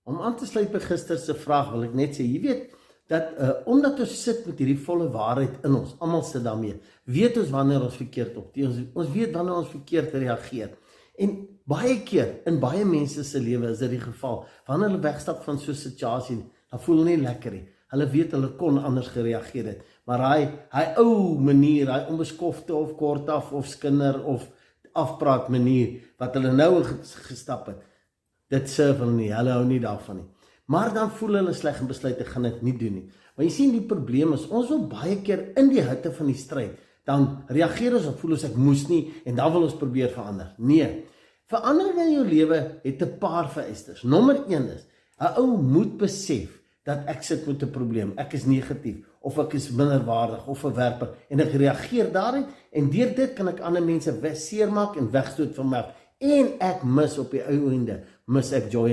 Om aan te sluit by gister se vraag wil ek net sê, jy weet, dat omdat ons sit met hierdie volle waarheid in ons, almal sit daarmee, weet ons wanneer ons verkeerd optree, ons weet wanneer ons verkeerd reageer. En baie keer, in baie mense se lewe is dit die geval, wanneer hulle wegstap van so 'n situasie, dan voel hulle nie lekker nie. Hulle weet hulle kon anders gereageer het, maar hy ou manier, hy onbeskofte of kortaf of skinder of afpraat manier, wat hulle nou gestap het, dit serve hulle nie, hulle hou nie daarvan nie. Maar dan voel hulle sleg en besluit, ek gaan dit nie doen nie. Maar jy sien, die probleem is, ons wil baie keer in die hitte van die stryd, dan reageer ons en voel ons ek moes nie, en dan wil ons probeer verander. Nee, verandering in jou lewe het 'n paar vereistes. Nommer 1 is, 'n ou moet besef, dat ek sit met 'n probleem, ek is negatief, of ek is minderwaardig, of 'n verwerper, en ek reageer daarin, en deur dit kan ek ander mense seermaak en wegstoot van my af, en ek mis op die einde, mis ek joy